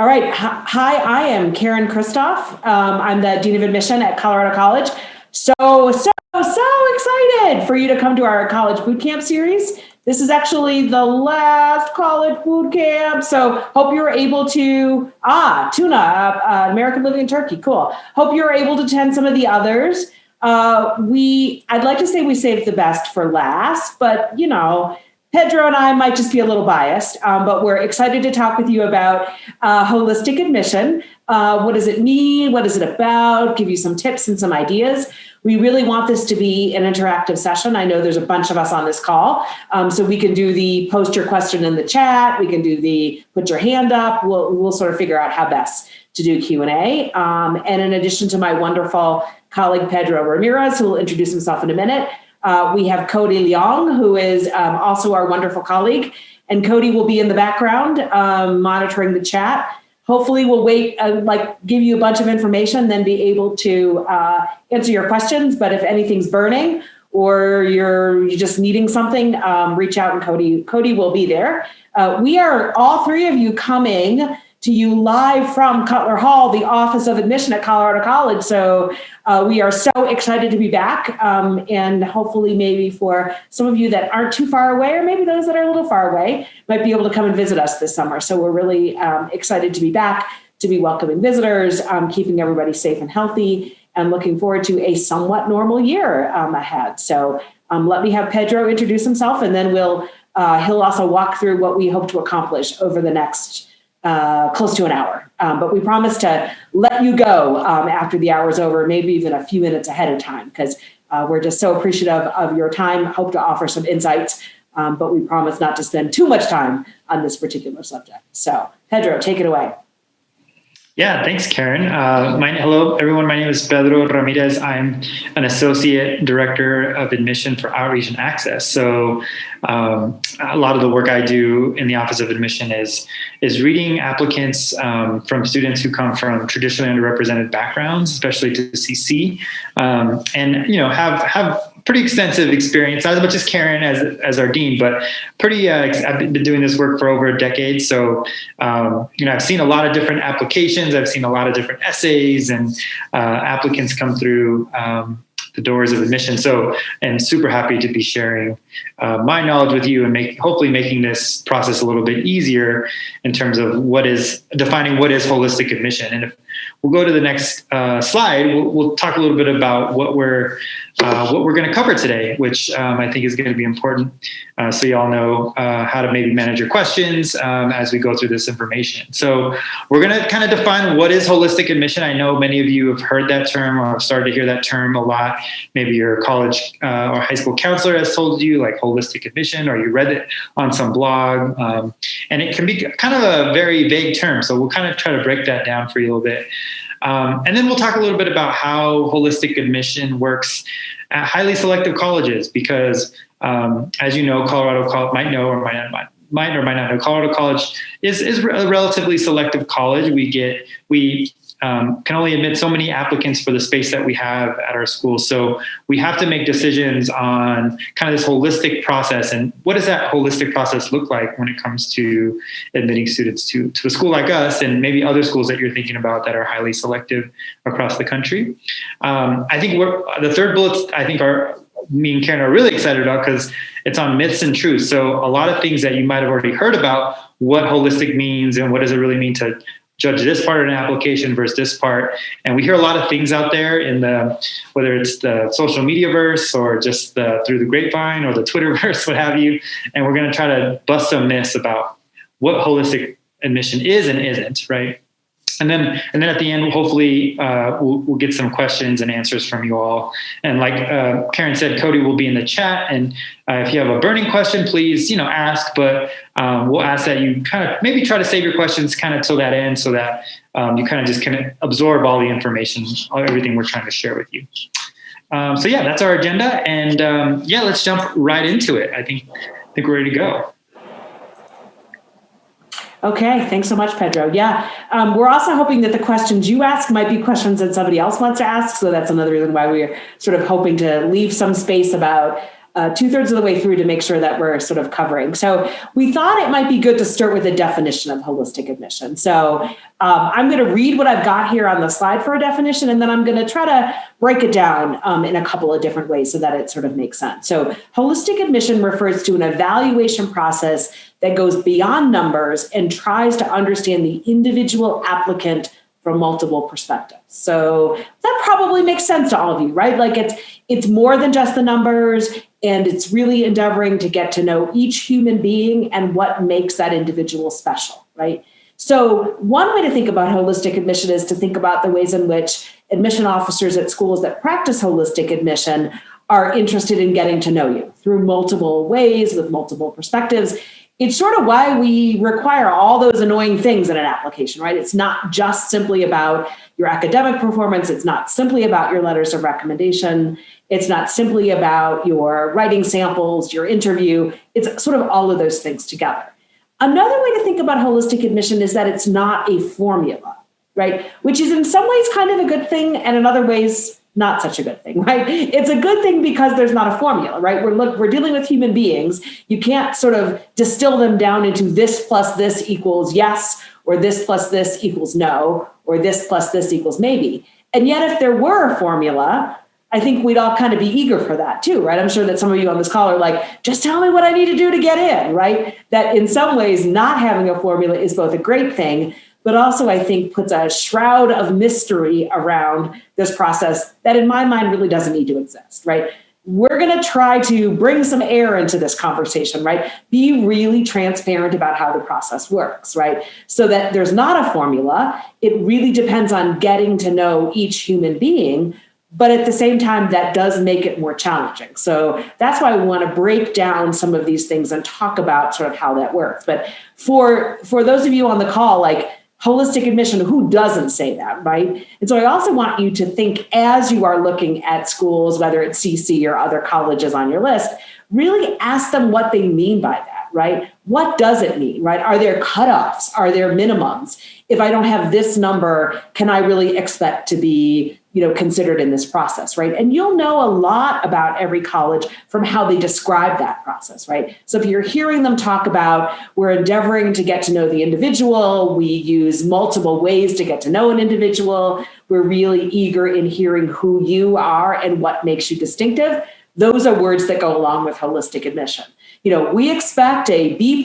All right. Hi, I am Karen Christoph. I'm the Dean of Admission at Colorado College. So excited for you to come to our college bootcamp series. This is actually the last college bootcamp. So hope you're able to, tuna, American Living in Turkey. Cool. Hope you're able to attend some of the others. I'd like to say we saved the best for last, but Pedro and I might just be a little biased, but we're excited to talk with you about holistic admission. What does it mean? What is it about? Give you some tips and some ideas. We really want this to be an interactive session. I know there's a bunch of us on this call, so we can do the post your question in the chat. We can do the put your hand up. We'll sort of figure out how best to do Q&A. And in addition to my wonderful colleague, Pedro Ramirez, who will introduce himself in a minute, we have Cody Leong, who is also our wonderful colleague, and Cody will be in the background monitoring the chat. Hopefully we'll wait, give you a bunch of information, then be able to answer your questions. But if anything's burning or you're just needing something, reach out and Cody will be there. We are all three of you coming to you live from Cutler Hall, the Office of Admission at Colorado College. So we are so excited to be back, and hopefully maybe for some of you that aren't too far away, or maybe those that are a little far away, might be able to come and visit us this summer. So we're really excited to be back, to be welcoming visitors, keeping everybody safe and healthy, and looking forward to a somewhat normal year ahead. So let me have Pedro introduce himself, and then he'll also walk through what we hope to accomplish over the next close to an hour. But we promise to let you go after the hour's over, maybe even a few minutes ahead of time, because we're just so appreciative of your time, hope to offer some insights, but we promise not to spend too much time on this particular subject. So Pedro, take it away. Yeah, thanks, Karen. Hello, everyone. My name is Pedro Ramirez. I'm an Associate Director of Admission for Outreach and Access. So a lot of the work I do in the Office of Admission is reading applicants from students who come from traditionally underrepresented backgrounds, especially to CC, and have pretty extensive experience, not as much as Karen as our dean, but I've been doing this work for over a decade. So, I've seen a lot of different applications. I've seen a lot of different essays and applicants come through the doors of admission. So, and super happy to be sharing my knowledge with you and hopefully making this process a little bit easier in terms of defining what is holistic admission. And if we'll go to the next slide, we'll talk a little bit about what we're going to cover today, which I think is going to be important, so you all know how to maybe manage your questions as we go through this information. So we're going to kind of define what is holistic admission. I know many of you have heard that term or have started to hear that term a lot. Maybe your college or high school counselor has told you like holistic admission, or you read it on some blog, and it can be kind of a very vague term. So we'll kind of try to break that down for you a little bit. And then we'll talk a little bit about how holistic admission works at highly selective colleges, because as you know, Colorado College might or might not know, Colorado College is a relatively selective college. We can only admit so many applicants for the space that we have at our school. So we have to make decisions on kind of this holistic process. And what does that holistic process look like when it comes to admitting students to a school like us and maybe other schools that you're thinking about that are highly selective across the country? I think the third bullet, I think me and Karen are really excited about, because it's on myths and truths. So a lot of things that you might have already heard about what holistic means and what does it really mean to judge this part of an application versus this part. And we hear a lot of things out there in whether it's the social media verse or just through the grapevine or the Twitter verse, what have you. And we're going to try to bust some myths about what holistic admission is and isn't, right? And then at the end, hopefully we'll get some questions and answers from you all. And like Karen said, Cody will be in the chat. And if you have a burning question, please, ask. But we'll ask that you kind of maybe try to save your questions kind of till that end, so that you kind of just can absorb all the information, everything we're trying to share with you. So yeah, that's our agenda. And let's jump right into it. I think we're ready to go. Okay, thanks so much, Pedro. Yeah, we're also hoping that the questions you ask might be questions that somebody else wants to ask. So that's another reason why we're sort of hoping to leave some space about 2/3 of the way through to make sure that we're sort of covering. So we thought it might be good to start with a definition of holistic admission. So I'm going to read what I've got here on the slide for a definition, and then I'm going to try to break it down in a couple of different ways so that it sort of makes sense. So holistic admission refers to an evaluation process that goes beyond numbers and tries to understand the individual applicant from multiple perspectives. So that probably makes sense to all of you, right? Like it's more than just the numbers, and it's really endeavoring to get to know each human being and what makes that individual special, right? So one way to think about holistic admission is to think about the ways in which admission officers at schools that practice holistic admission are interested in getting to know you through multiple ways with multiple perspectives. It's sort of why we require all those annoying things in an application, right? It's not just simply about your academic performance. It's not simply about your letters of recommendation. It's not simply about your writing samples, your interview. It's sort of all of those things together. Another way to think about holistic admission is that it's not a formula, right? Which is in some ways kind of a good thing, and in other ways, not such a good thing, right? It's a good thing because there's not a formula, right? We're dealing with human beings. You can't sort of distill them down into this plus this equals yes, or this plus this equals no, or this plus this equals maybe. And yet, if there were a formula, I think we'd all kind of be eager for that too, right? I'm sure that some of you on this call are like, just tell me what I need to do to get in, right? That in some ways, not having a formula is both a great thing, but also I think puts a shroud of mystery around this process that in my mind really doesn't need to exist, right? We're going to try to bring some air into this conversation, right? Be really transparent about how the process works, right? So that there's not a formula. It really depends on getting to know each human being, but at the same time, that does make it more challenging. So that's why we want to break down some of these things and talk about sort of how that works. But for those of you on the call, like, holistic admission, who doesn't say that, right? And so I also want you to think as you are looking at schools, whether it's CC or other colleges on your list, really ask them what they mean by that, right? What does it mean, right? Are there cutoffs? Are there minimums? If I don't have this number, can I really expect to be, considered in this process, right? And you'll know a lot about every college from how they describe that process, right? So if you're hearing them talk about, we're endeavoring to get to know the individual, we use multiple ways to get to know an individual, we're really eager in hearing who you are and what makes you distinctive, those are words that go along with holistic admission. We expect a B+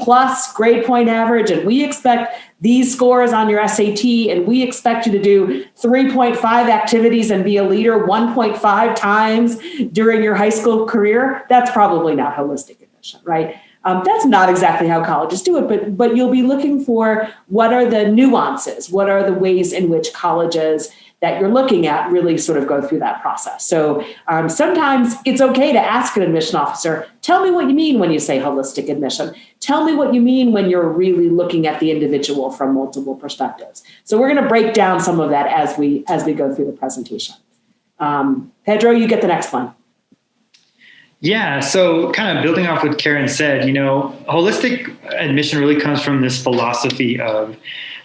grade point average, and we expect these scores on your SAT, and we expect you to do 3.5 activities and be a leader 1.5 times during your high school career. That's probably not holistic admission, right? That's not exactly how colleges do it, but you'll be looking for what are the nuances, what are the ways in which colleges that you're looking at really sort of go through that process. So sometimes it's okay to ask an admission officer, tell me what you mean when you say holistic admission. Tell me what you mean when you're really looking at the individual from multiple perspectives. So we're going to break down some of that as we go through the presentation. Pedro, you get the next one. Yeah, so kind of building off what Karen said, holistic admission really comes from this philosophy of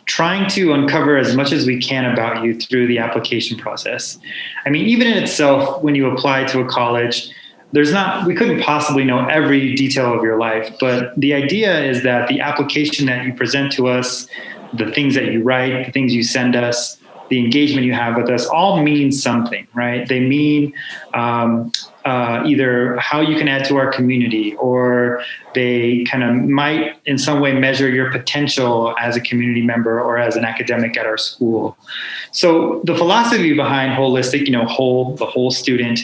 trying to uncover as much as we can about you through the application process. I mean, even in itself, when you apply to a college, we couldn't possibly know every detail of your life, but the idea is that the application that you present to us, the things that you write, the things you send us, the engagement you have with us all mean something, right? They mean either how you can add to our community, or they kind of might in some way measure your potential as a community member or as an academic at our school. So the philosophy behind holistic, the whole student,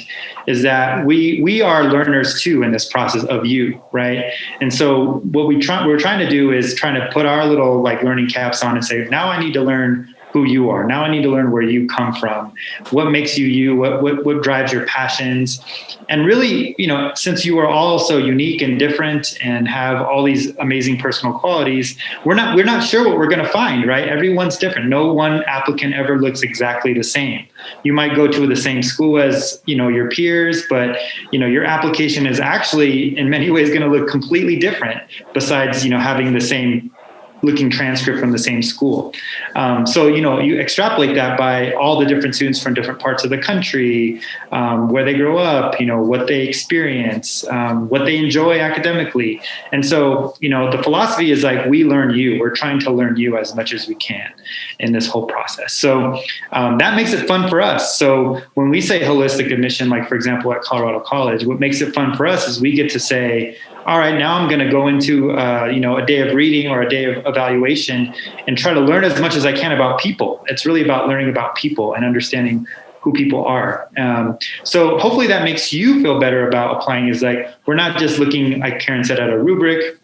is that we are learners too in this process of you, right? And so what we're trying to do is trying to put our little learning caps on and say, now I need to learn who you are. Now I need to learn where you come from, what makes you you, what drives your passions. And really, since you are all so unique and different and have all these amazing personal qualities, we're not sure what we're going to find, right? Everyone's different. No one applicant ever looks exactly the same. You might go to the same school as, your peers, but, your application is actually in many ways going to look completely different besides, having the same looking transcript from the same school. So, you extrapolate that by all the different students from different parts of the country, where they grow up, what they experience, what they enjoy academically. And so, the philosophy is like, we learn you. We're trying to learn you as much as we can in this whole process. So that makes it fun for us. So when we say holistic admission, like for example, at Colorado College, what makes it fun for us is we get to say, all right, now I'm going to go into, a day of reading or a day of evaluation and try to learn as much as I can about people. It's really about learning about people and understanding who people are. So hopefully that makes you feel better about applying. Is like, we're not just looking, like Karen said, at a rubric.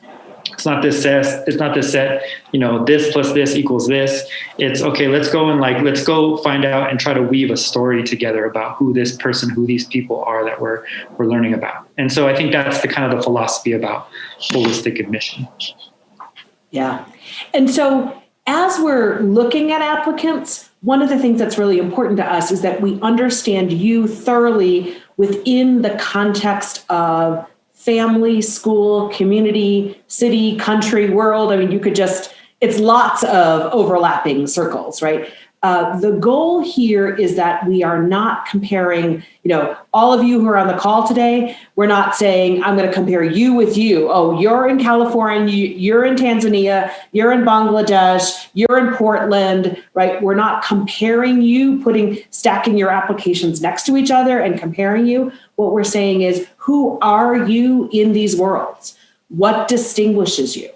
It's not this set, this plus this equals this. It's okay, let's go find out and try to weave a story together about who this person, who these people are that we're learning about. And so I think that's the kind of the philosophy about holistic admission. Yeah. And so as we're looking at applicants, one of the things that's really important to us is that we understand you thoroughly within the context of family, school, community, city, country, world. I mean, it's lots of overlapping circles, right? The goal here is that we are not comparing, all of you who are on the call today, we're not saying, I'm going to compare you with you. Oh, you're in California, you're in Tanzania, you're in Bangladesh, you're in Portland, right? We're not comparing you, stacking your applications next to each other and comparing you. What we're saying is, who are you in these worlds? What distinguishes you?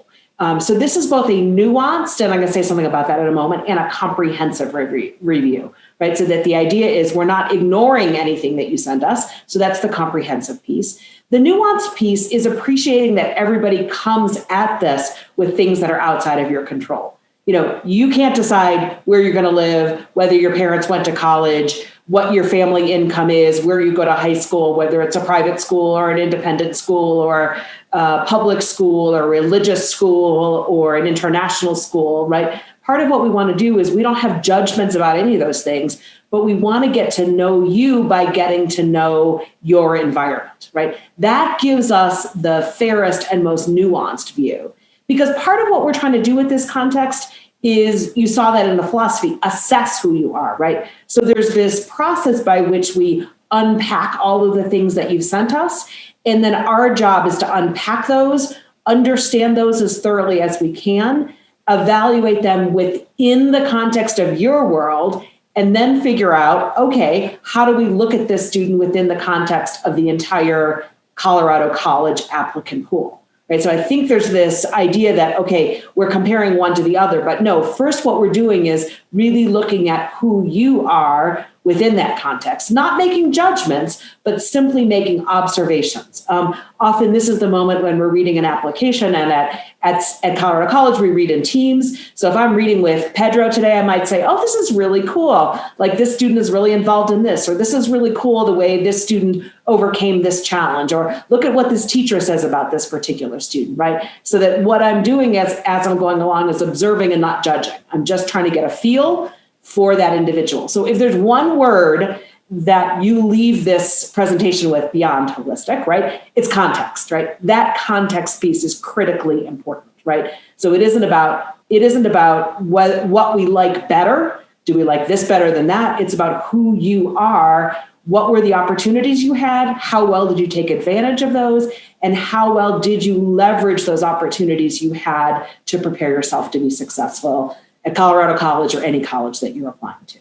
So this is both a nuanced, and I'm going to say something about that in a moment, and a comprehensive review, right? So that the idea is we're not ignoring anything that you send us. So that's the comprehensive piece. The nuanced piece is appreciating that everybody comes at this with things that are outside of your control. You can't decide where you're going to live, whether your parents went to college, what your family income is, where you go to high school, whether it's a private school or an independent school or a public school or religious school or an international school, right? Part of what we want to do is we don't have judgments about any of those things, but we want to get to know you by getting to know your environment, right? That gives us the fairest and most nuanced view. Because part of what we're trying to do with this context is, you saw that in the philosophy, assess who you are, right? So there's this process by which we unpack all of the things that you've sent us. And then our job is to unpack those, understand those as thoroughly as we can, evaluate them within the context of your world, and then figure out, okay, how do we look at this student within the context of the entire Colorado College applicant pool? Right. So I think there's this idea that, okay, we're comparing one to the other, but no, first what we're doing is really looking at who you are within that context, not making judgments, but simply making observations. Often this is the moment when we're reading an application, and at Colorado College, we read in teams. So if I'm reading with Pedro today, I might say, oh, this is really cool. Like, this student is really involved in this, or this is really cool the way this student overcame this challenge, or look at what this teacher says about this particular student, right? So that what I'm doing as I'm going along is observing and not judging. I'm just trying to get a feel for that individual. So if there's one word that you leave this presentation with beyond holistic, right, it's context, right? That context piece is critically important, right? So it isn't about what we like better. Do we like this better than that? It's about who you are. What were the opportunities you had? How well did you take advantage of those? And how well did you leverage those opportunities you had to prepare yourself to be successful at Colorado College or any college that you're applying to?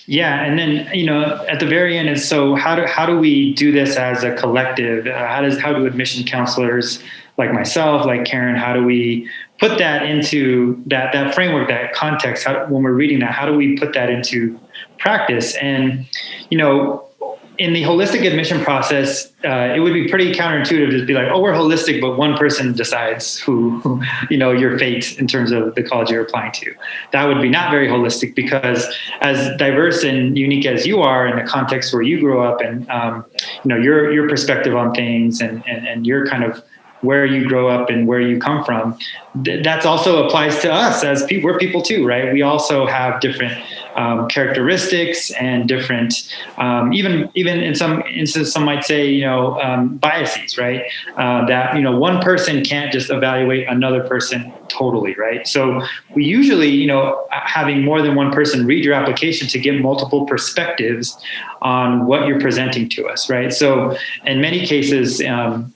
Yeah, and then at the very end is, so how do we do this as a collective? How do admission counselors like myself, like Karen, how do we put that into that framework, that context? When we're reading that, how do we put that into practice? And in the holistic admission process, it would be pretty counterintuitive to be like, oh, we're holistic, but one person decides who your fate in terms of the college you're applying to. That would be not very holistic, because as diverse and unique as you are in the context where you grew up, and your perspective on things and your kind of where you grow up and where you come from, that's also applies to us as people. We're people too, right? We also have different characteristics and different, even in some instances, some might say, biases, right? That, one person can't just evaluate another person totally, right? So we usually, having more than one person read your application to get multiple perspectives on what you're presenting to us, right? So in many cases,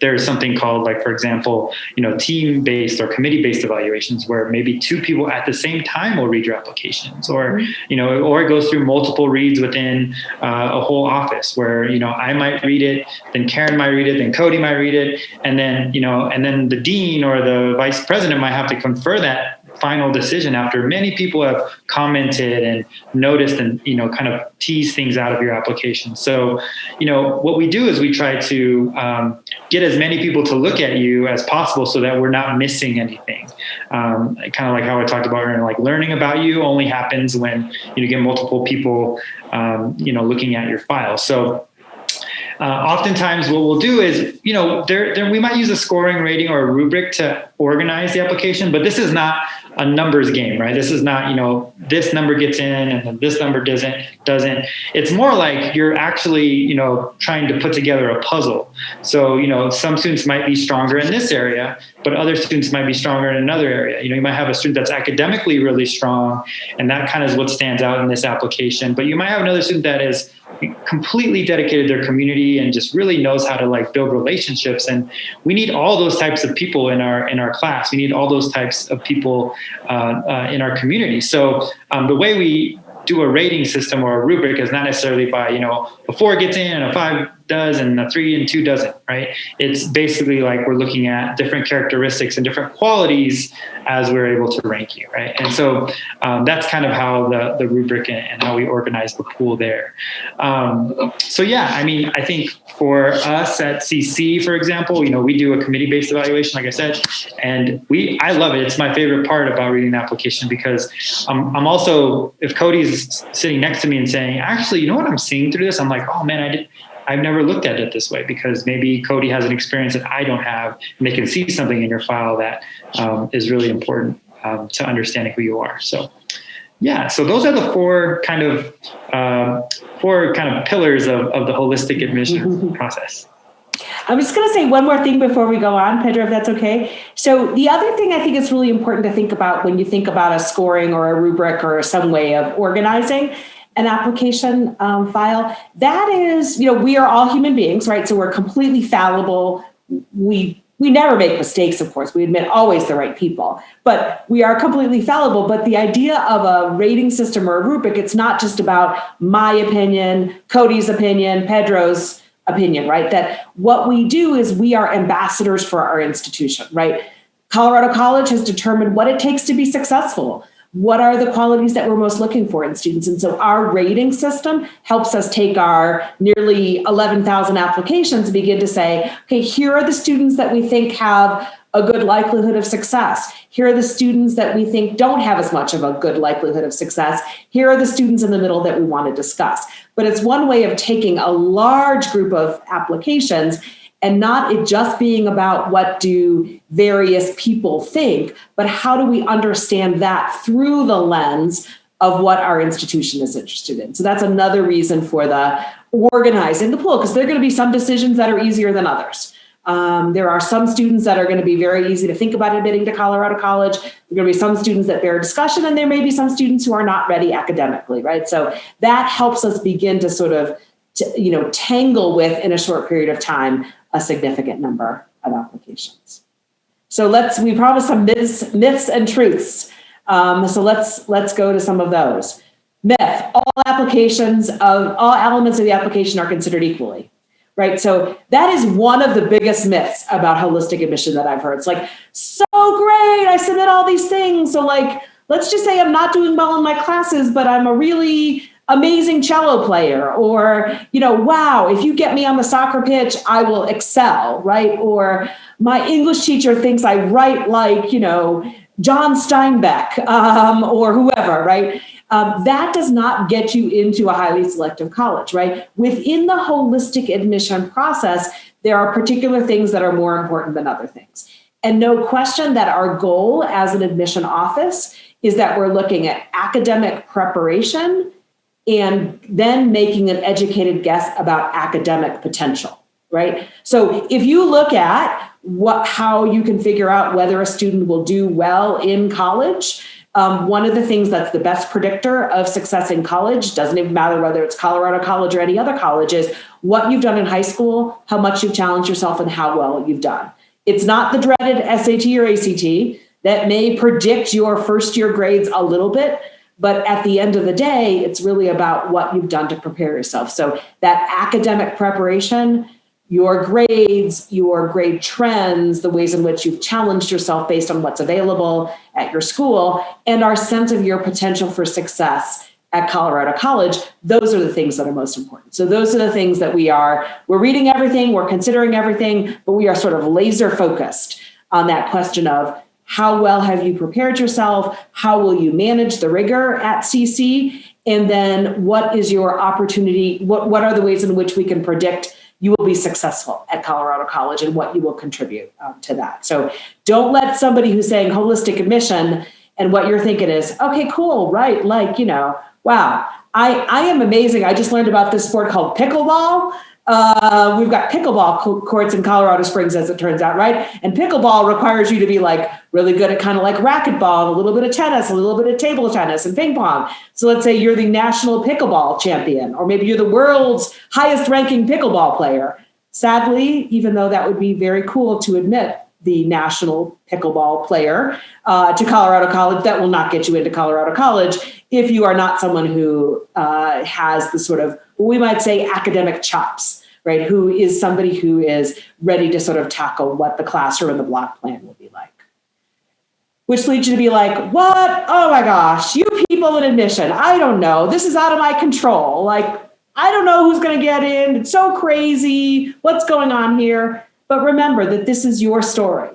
there's something called, like, for example, team-based or committee-based evaluations, where maybe two people at the same time will read your applications, or, or it goes through multiple reads within a whole office, where, I might read it, then Karen might read it, then Cody might read it, and then, and then the dean or the vice president might have to confer that final decision after many people have commented and noticed and, kind of tease things out of your application. So, what we do is we try to get as many people to look at you as possible so that we're not missing anything. Kind of like how I talked about earlier, like learning about you only happens when you get multiple people, looking at your file. So oftentimes what we'll do is, we might use a scoring rating or a rubric to organize the application, but this is not a numbers game, right? This is not, this number gets in and then this number doesn't. It's more like you're actually, trying to put together a puzzle. So, some students might be stronger in this area, but other students might be stronger in another area. You might have a student that's academically really strong, and that kind of is what stands out in this application. But you might have another student that is completely dedicated to their community and just really knows how to build relationships. And we need all those types of people in our class. We need all those types of people in our community. So the way we do a rating system or a rubric is not necessarily by, a 4 gets in and a 5 does and a 3 and 2 doesn't, right? It's basically like we're looking at different characteristics and different qualities as we're able to rank you, right? And so that's kind of how the rubric and how we organize the pool there. So yeah, I think for us at CC, for example, we do a committee-based evaluation, like I said, and I love it. It's my favorite part about reading the application, because I'm also, if Cody's sitting next to me and saying, actually, you know what I'm seeing through this? I'm like, oh man, I've never looked at it this way, because maybe Cody has an experience that I don't have, and they can see something in your file that is really important to understanding who you are. So yeah, so those are the four kind of pillars of the holistic admission process. I'm just going to say one more thing before we go on, Pedro, if that's okay. So the other thing I think is really important to think about when you think about a scoring or a rubric or some way of organizing an application file, that is, we are all human beings, right? So we're completely fallible. We never make mistakes, of course. We admit always the right people, but we are completely fallible. But the idea of a rating system or a rubric, it's not just about my opinion, Cody's opinion, Pedro's opinion, right? That what we do is we are ambassadors for our institution, right? Colorado College has determined what it takes to be successful. What are the qualities that we're most looking for in students? And so our rating system helps us take our nearly 11,000 applications and begin to say, okay, here are the students that we think have a good likelihood of success. Here are the students that we think don't have as much of a good likelihood of success. Here are the students in the middle that we want to discuss. But it's one way of taking a large group of applications and not it just being about what do various people think, but how do we understand that through the lens of what our institution is interested in. So that's another reason for the organizing the pool, because there are going to be some decisions that are easier than others. There are some students that are going to be very easy to think about admitting to Colorado College. There are going to be some students that bear discussion, and there may be some students who are not ready academically, right? So that helps us begin to sort of, tangle with, in a short period of time, a significant number of applications. So we promised some myths and truths. So let's go to some of those. Myth: all applications of all elements of the application are considered equally. Right. So that is one of the biggest myths about holistic admission that I've heard. It's like, so great, I submit all these things. So let's just say I'm not doing well in my classes, but I'm a really amazing cello player, or, wow, if you get me on the soccer pitch, I will excel, right? Or my English teacher thinks I write like, John Steinbeck, or whoever, right? That does not get you into a highly selective college, right? Within the holistic admission process, there are particular things that are more important than other things. And no question that our goal as an admission office is that we're looking at academic preparation and then making an educated guess about academic potential, right? So if you look at how you can figure out whether a student will do well in college, one of the things that's the best predictor of success in college, doesn't even matter whether it's Colorado College or any other college, is what you've done in high school, how much you've challenged yourself, and how well you've done. It's not the dreaded SAT or ACT that may predict your first year grades a little bit, but at the end of the day, it's really about what you've done to prepare yourself. So that academic preparation, your grades, your grade trends, the ways in which you've challenged yourself based on what's available at your school, and our sense of your potential for success at Colorado College, those are the things that are most important. So those are the things that we're reading everything, we're considering everything, but we are sort of laser focused on that question of how well have you prepared yourself? How will you manage the rigor at CC? And then what is your opportunity? What are the ways in which we can predict you will be successful at Colorado College and what you will contribute to that? So don't let somebody who's saying holistic admission and what you're thinking is, okay, cool, right? Like, wow, I am amazing. I just learned about this sport called pickleball. We've got pickleball courts in Colorado Springs, as it turns out, right? And pickleball requires you to be like really good at kind of like racquetball, a little bit of tennis, a little bit of table tennis and ping pong. So let's say you're the national pickleball champion, or maybe you're the world's highest ranking pickleball player. Sadly, even though that would be very cool to admit the national pickleball player to Colorado College, that will not get you into Colorado College if you are not someone who has the sort of, we might say, academic chops, right? Who is somebody who is ready to sort of tackle what the classroom and the block plan will be like. Which leads you to be like, what? Oh my gosh, you people in admission, I don't know. This is out of my control. Like, I don't know who's going to get in. It's so crazy. What's going on here? But remember that this is your story.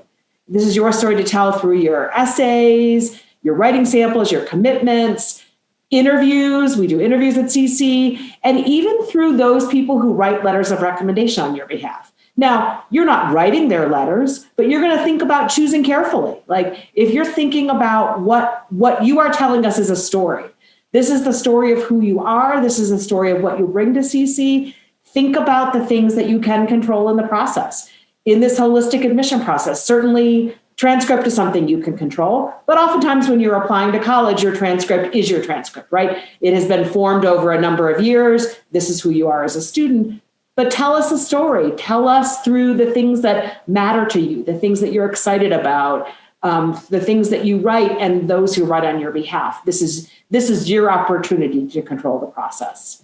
This is your story to tell through your essays, your writing samples, your commitments, interviews. We do interviews at CC, and even through those people who write letters of recommendation on your behalf. Now, you're not writing their letters, but you're going to think about choosing carefully. Like if you're thinking about what you are telling us is a story, this is the story of who you are. This is the story of what you bring to CC. Think about the things that you can control in the process. In this holistic admission process, certainly transcript is something you can control, but oftentimes when you're applying to college, your transcript is your transcript, right? It has been formed over a number of years. This is who you are as a student, but tell us a story. Tell us through the things that matter to you, the things that you're excited about, the things that you write and those who write on your behalf. This is your opportunity to control the process.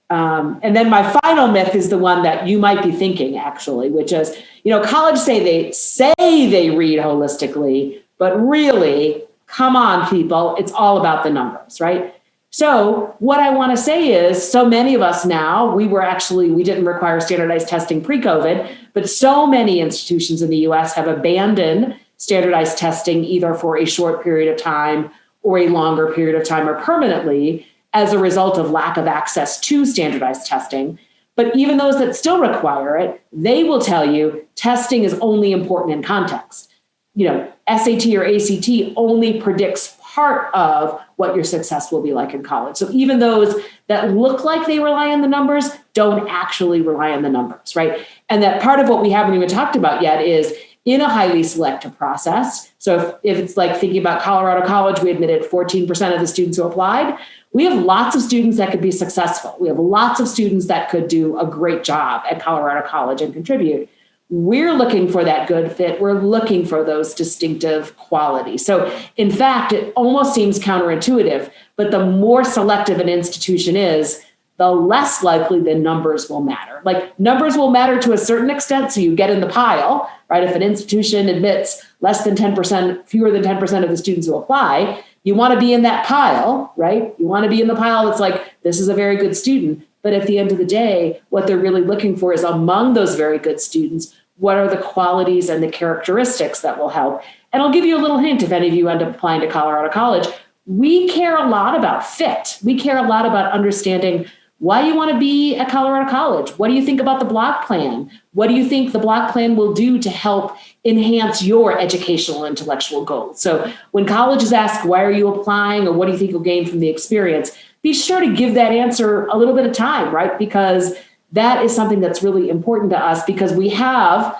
And then my final myth is the one that you might be thinking, actually, which is, college say they read holistically, but really, come on, people, it's all about the numbers, right? So what I want to say is, so many of us now, we didn't require standardized testing pre-COVID, but so many institutions in the US have abandoned standardized testing either for a short period of time or a longer period of time or permanently, as a result of lack of access to standardized testing. But even those that still require it, they will tell you testing is only important in context. SAT or ACT only predicts part of what your success will be like in college. So even those that look like they rely on the numbers don't actually rely on the numbers, right? And that part of what we haven't even talked about yet is in a highly selective process. So if it's like thinking about Colorado College, we admitted 14% of the students who applied. We have lots of students that could be successful. We have lots of students that could do a great job at Colorado College and contribute. We're looking for that good fit. We're looking for those distinctive qualities. So in fact, it almost seems counterintuitive, but the more selective an institution is, the less likely the numbers will matter. Like numbers will matter to a certain extent, so you get in the pile, right? If an institution admits less than 10%, fewer than 10% of the students who apply, you want to be in that pile, right? You want to be in the pile that's like, this is a very good student. But at the end of the day, what they're really looking for is among those very good students, what are the qualities and the characteristics that will help? And I'll give you a little hint if any of you end up applying to Colorado College. We care a lot about fit. We care a lot about understanding why you want to be at Colorado College. What do you think about the block plan? What do you think the block plan will do to help enhance your educational and intellectual goals? So when colleges ask, why are you applying, or what do you think you'll gain from the experience? Be sure to give that answer a little bit of time, right? Because that is something that's really important to us, because we have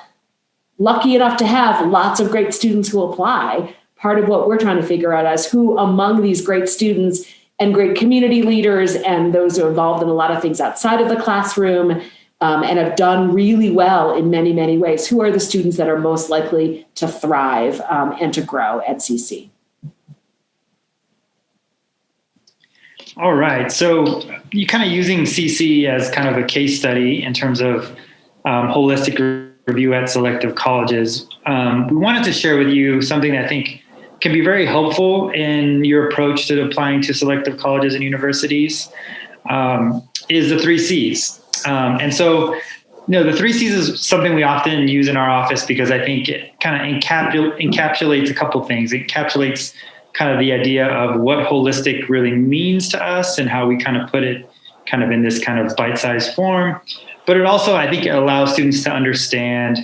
lucky enough to have lots of great students who apply. Part of what we're trying to figure out is who among these great students and great community leaders and those who are involved in a lot of things outside of the classroom and have done really well in many, many ways, who are the students that are most likely to thrive and to grow at CC. All right. So you're kind of using CC as kind of a case study in terms of holistic review at selective colleges. We wanted to share with you something that I think can be very helpful in your approach to applying to selective colleges and universities, is the 3 C's. And so, the 3 C's is something we often use in our office because I think it kind of encapsulates a couple things. It encapsulates kind of the idea of what holistic really means to us and how we kind of put it kind of in this kind of bite-sized form. But it also, I think, it allows students to understand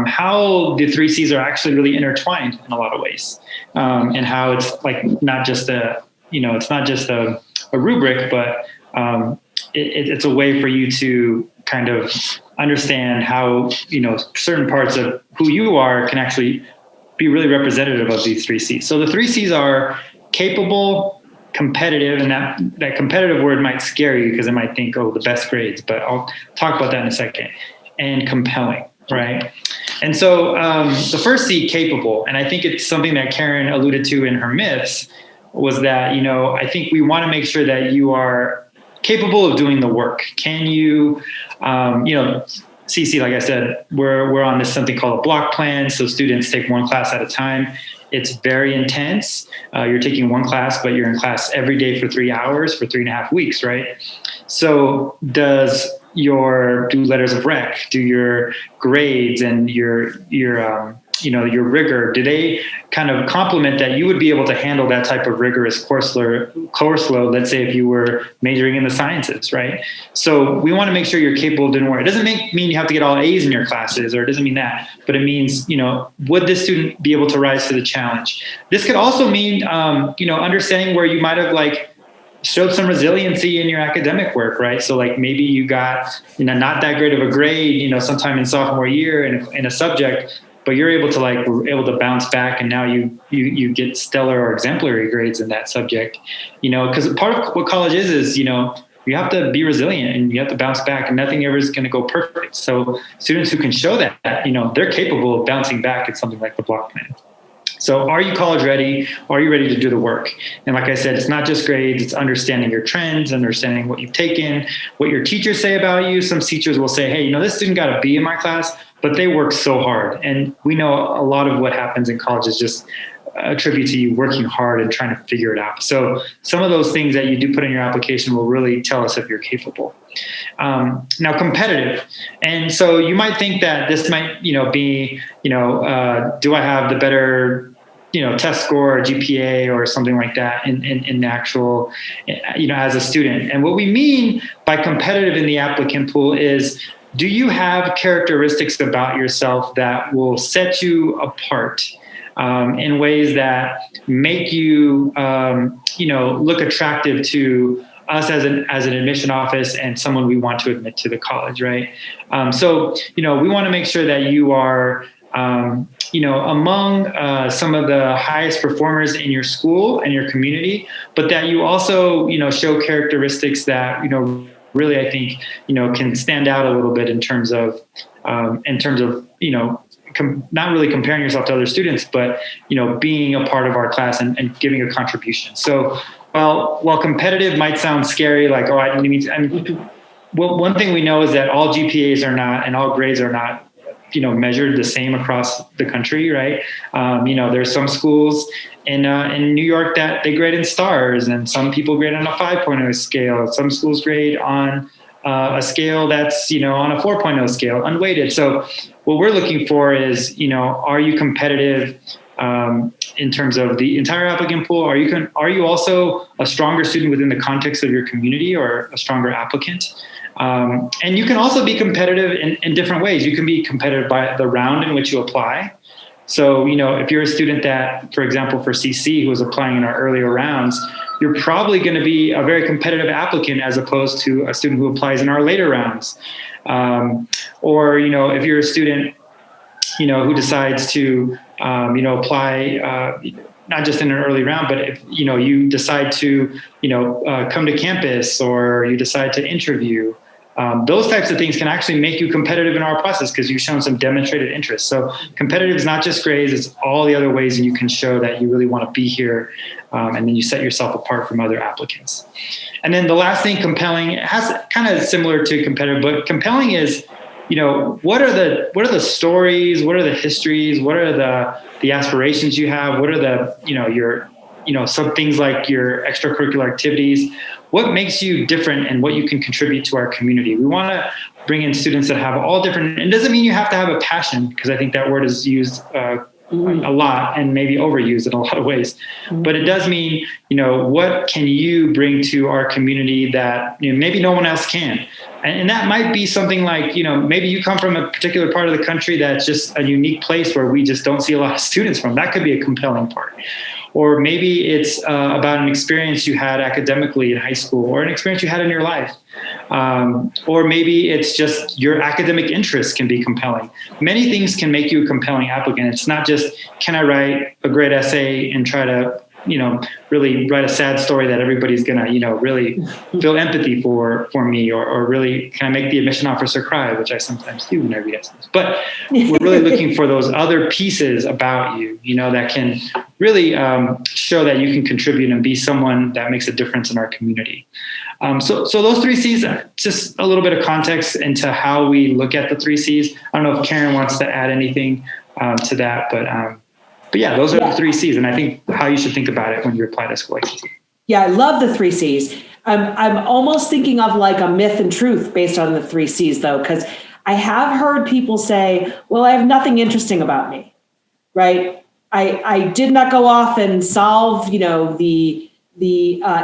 how the 3 C's are actually really intertwined in a lot of ways, and how it's like not just it's not just a rubric, but it's a way for you to kind of understand how certain parts of who you are can actually be really representative of these 3 C's. So the 3 C's are capable, competitive, and that competitive word might scare you because it might think, oh, the best grades, but I'll talk about that in a second, and compelling, right? And so the first C, capable, and I think it's something that Karen alluded to in her myths, was that, I think we want to make sure that you are capable of doing the work. Can you, CC, like I said, we're on this something called a block plan. So students take one class at a time. It's very intense. You're taking one class, but you're in class every day for 3 hours for 3.5 weeks, right? So does your do letters of rec, do your grades and your rigor, do they kind of complement that you would be able to handle that type of rigorous course load, let's say if you were majoring in the sciences, right? So we want to make sure you're capable of doing work. It doesn't mean you have to get all A's in your classes, or it doesn't mean that, but it means, would this student be able to rise to the challenge? This could also mean, understanding where you might have showed some resiliency in your academic work, right? So maybe you got, not that great of a grade, sometime in sophomore year in a subject, but you're able to bounce back, and now you get stellar or exemplary grades in that subject, because part of what college is you have to be resilient and you have to bounce back, and nothing ever is going to go perfect. So students who can show that, they're capable of bouncing back at something like the block plan. So are you college ready? Are you ready to do the work? And like I said, it's not just grades, it's understanding your trends, understanding what you've taken, what your teachers say about you. Some teachers will say, hey, this student got a B in my class, but they work so hard. And we know a lot of what happens in college is just attribute to you working hard and trying to figure it out. So some of those things that you do put in your application will really tell us if you're capable. Now, competitive. And so you might think that this might, be, do I have the better, test score or GPA or something like that in the actual, as a student. And what we mean by competitive in the applicant pool is, do you have characteristics about yourself that will set you apart in ways that make you, look attractive to us as an admission office and someone we want to admit to the college, right? So we want to make sure that you are, among some of the highest performers in your school and your community, but that you also, show characteristics that, really, I think, can stand out a little bit in terms of, not really comparing yourself to other students, but, being a part of our class and giving a contribution. So while competitive might sound scary, one thing we know is that all GPAs are not, and all grades are not, measured the same across the country, right? There's some schools in New York that they grade in stars, and some people grade on a 5.0 scale. Some schools grade on a scale that's, on a 4.0 scale, unweighted. So what we're looking for is, are you competitive in terms of the entire applicant pool? Are you also a stronger student within the context of your community, or a stronger applicant? And you can also be competitive in different ways. You can be competitive by the round in which you apply. So, if you're a student that, for example, for CC, who was applying in our earlier rounds, you're probably going to be a very competitive applicant as opposed to a student who applies in our later rounds. Or, if you're a student, who decides to, apply, not just in an early round, but if, you decide to, come to campus, or you decide to interview, those types of things can actually make you competitive in our process because you've shown some demonstrated interest. So competitive is not just grades, it's all the other ways that you can show that you really want to be here. And then you set yourself apart from other applicants. And then the last thing, compelling, it has kind of similar to competitive, but compelling is, what are the stories? What are the histories? What are the aspirations you have? What are the, your, some things like your extracurricular activities? What makes you different and what you can contribute to our community? We want to bring in students that have all different, it doesn't mean you have to have a passion, because I think that word is used a lot and maybe overused in a lot of ways. But it does mean, what can you bring to our community that maybe no one else can? And that might be something like, maybe you come from a particular part of the country that's just a unique place where we just don't see a lot of students from. That could be a compelling part. Or maybe it's about an experience you had academically in high school, or an experience you had in your life. Or maybe it's just your academic interests can be compelling. Many things can make you a compelling applicant. It's not just, can I write a great essay and try to, really write a sad story that everybody's going to, really feel empathy for me, or really can I make the admission officer cry, which I sometimes do when I read essays. But we're really looking for those other pieces about you, that can really show that you can contribute and be someone that makes a difference in our community. So those 3 C's, just a little bit of context into how we look at the 3 C's. I don't know if Karen wants to add anything to that, but yeah, those are the 3 C's, and I think how you should think about it when you apply to school like CC. Yeah, I love the 3 C's. I'm almost thinking of like a myth and truth based on the 3 C's, though, because I have heard people say, well, I have nothing interesting about me, right? I did not go off and solve, the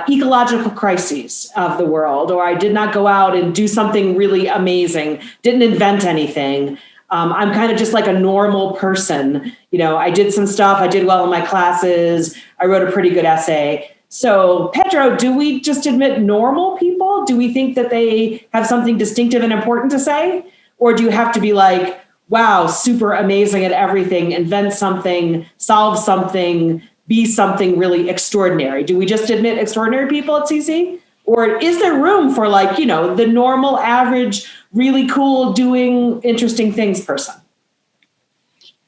ecological crises of the world, or I did not go out and do something really amazing, didn't invent anything. I'm kind of just like a normal person. I did some stuff. I did well in my classes. I wrote a pretty good essay. So Pedro, do we just admit normal people? Do we think that they have something distinctive and important to say? Or do you have to be like, wow, super amazing at everything, invent something, solve something, be something really extraordinary? Do we just admit extraordinary people at CC? Or is there room for like, the normal, average, really cool, doing interesting things person?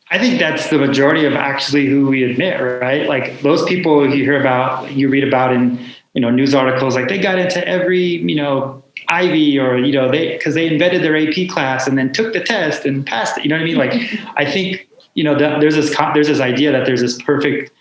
I think that's the majority of actually who we admit, right? Like those people you read about in, news articles, like they got into every, Ivy, or, because they invented their AP class and then took the test and passed it. You know what I mean? Like, I think, there's this idea that there's this perfect,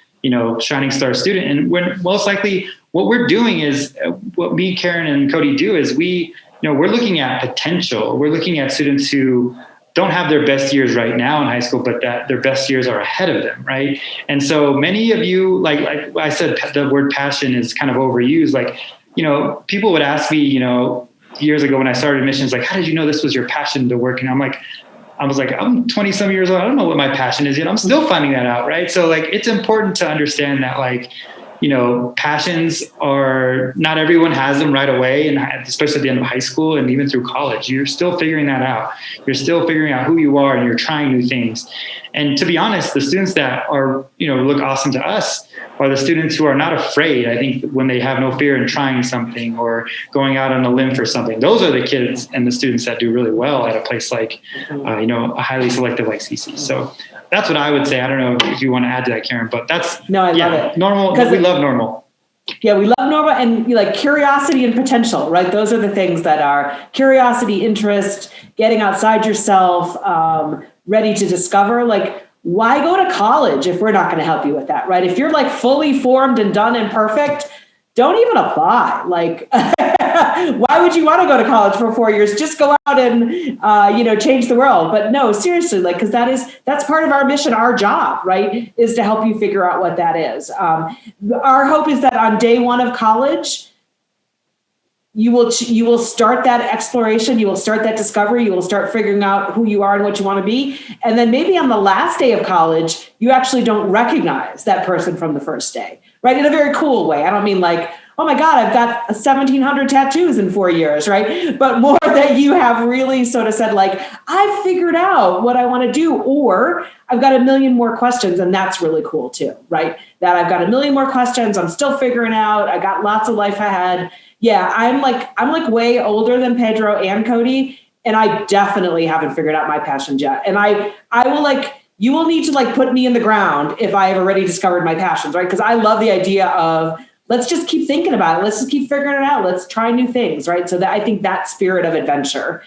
shining star student. And when most likely what we're doing is what me, Karen, and Cody do is we're looking at potential. We're looking at students who don't have their best years right now in high school, but that their best years are ahead of them, right? And so many of you, like I said, the word passion is kind of overused. Like, people would ask me, years ago when I started admissions, like, how did you know this was your passion to work? And I was like, I'm 20 some years old. I don't know what my passion is yet. I'm still finding that out, right? So like, it's important to understand that like, passions are, not everyone has them right away. And especially at the end of high school and even through college, you're still figuring that out. You're still figuring out who you are and you're trying new things. And to be honest, the students that are, look awesome to us are the students who are not afraid. I think when they have no fear in trying something or going out on a limb for something, those are the kids and the students that do really well at a place like, a highly selective like CC. So that's what I would say. I don't know if you want to add to that, Karen, but that's, love it. Normal. We love normal. Yeah, we love normal and like curiosity and potential, right? Those are the things that are curiosity, interest, getting outside yourself, ready to discover. Like, why go to college if we're not going to help you with that, right? If you're like fully formed and done and perfect, don't even apply. Like, why would you want to go to college for 4 years? Just go out and, change the world. But no, seriously, like, because that's part of our mission, our job, right, is to help you figure out what that is. Our hope is that on day one of college, you will start that exploration, you will start that discovery, you will start figuring out who you are and what you want to be. And then maybe on the last day of college, you actually don't recognize that person from the first day, right? In a very cool way. I don't mean like, oh my God, I've got 1,700 tattoos in 4 years, right? But more that you have really sort of said like, I've figured out what I want to do, or I've got a million more questions. And that's really cool too, right? That I've got a million more questions. I'm still figuring out. I got lots of life ahead. Yeah, I'm like way older than Pedro and Cody, and I definitely haven't figured out my passions yet. And I will you will need to put me in the ground if I have already discovered my passions, right? Because I love the idea of let's just keep thinking about it. Let's just keep figuring it out. Let's try new things, right? So that I think that spirit of adventure.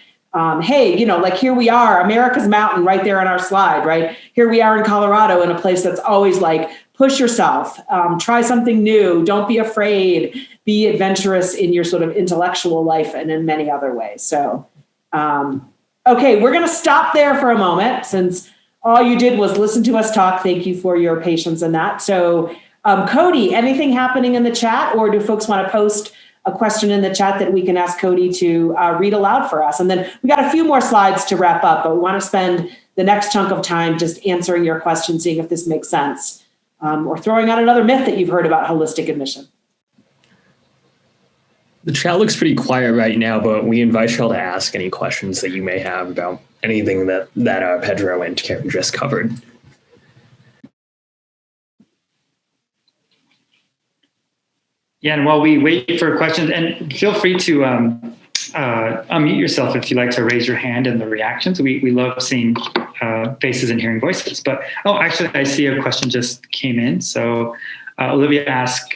Hey, here we are, America's mountain right there on our slide, right? Here we are in Colorado in a place that's always like, push yourself, try something new, don't be afraid, be adventurous in your sort of intellectual life and in many other ways. So, okay, we're going to stop there for a moment since all you did was listen to us talk. Thank you for your patience in that. So, Cody, anything happening in the chat, or do folks want to post a question in the chat that we can ask Cody to read aloud for us? And then we got a few more slides to wrap up, but we want to spend the next chunk of time just answering your questions, seeing if this makes sense. Or throwing out another myth that you've heard about holistic admission. The chat looks pretty quiet right now, but we invite you all to ask any questions that you may have about anything that Pedro and Karen just covered. Yeah, and while we wait for questions, and feel free to unmute yourself if you'd like to raise your hand in the reactions. We love seeing faces and hearing voices. But, actually, I see a question just came in. So Olivia asked,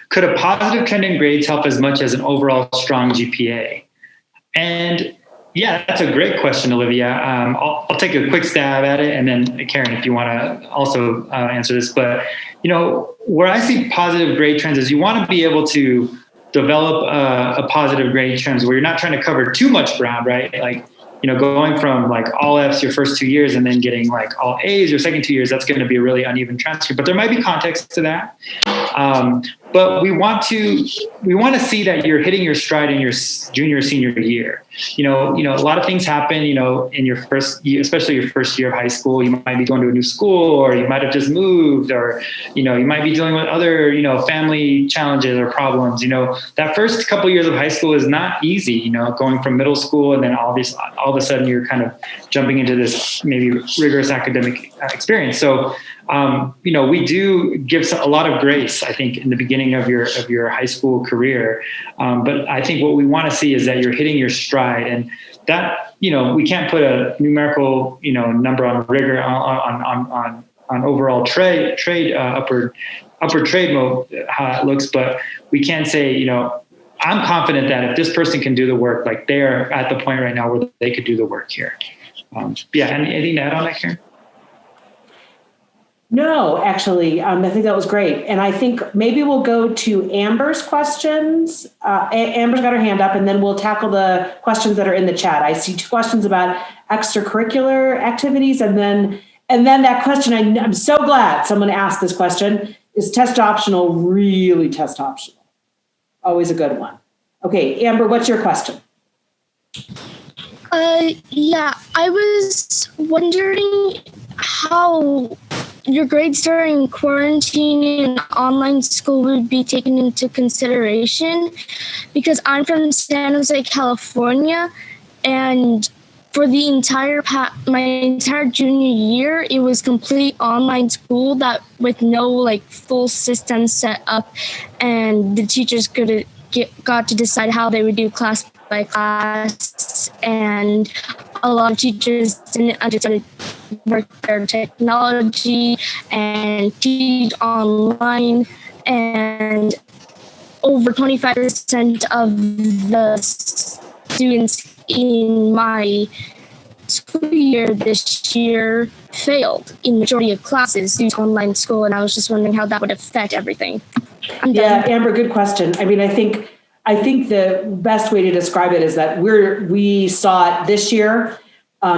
could a positive trend in grades help as much as an overall strong GPA? And yeah, that's a great question, Olivia. I'll take a quick stab at it. And then Karen, if you want to also answer this. But, where I see positive grade trends is you want to be able to develop a positive grade trends where you're not trying to cover too much ground, right? Like, going from like all F's your first 2 years and then getting like all A's your second 2 years, that's going to be a really uneven transfer. But there might be context to that. But we want to see that you're hitting your stride in your junior, senior year. A lot of things happen, in your first year, especially your first year of high school. You might be going to a new school, or you might have just moved, or, you might be dealing with other, family challenges or problems. That first couple of years of high school is not easy, going from middle school and then all of a sudden you're kind of jumping into this maybe rigorous academic experience. So, we do give a lot of grace, I think, in the beginning of your high school career. But I think what we want to see is that you're hitting your stride, and that, we can't put a numerical, number on rigor on overall upward trade mode, how it looks. But we can say, I'm confident that if this person can do the work, like they're at the point right now where they could do the work here. Anything to add on that, Karen? No, actually, I think that was great. And I think maybe we'll go to Amber's questions. Amber's got her hand up, and then we'll tackle the questions that are in the chat. I see 2 questions about extracurricular activities. And then that question, I'm so glad someone asked this question. Is test optional really test optional? Always a good one. Okay, Amber, what's your question? Yeah, I was wondering how your grades during quarantine and online school would be taken into consideration, because I'm from San Jose, California, and for the my entire junior year, it was complete online school that with no full system set up, and the teachers got to decide how they would do class by class, and a lot of teachers didn't understand work their technology and teach online, and over 25% of the students in my school year this year failed in majority of classes due to online school, and I was just wondering how that would affect everything. I'm Yeah, done. Amber, good question. I mean, I think the best way to describe it is that we saw it this year.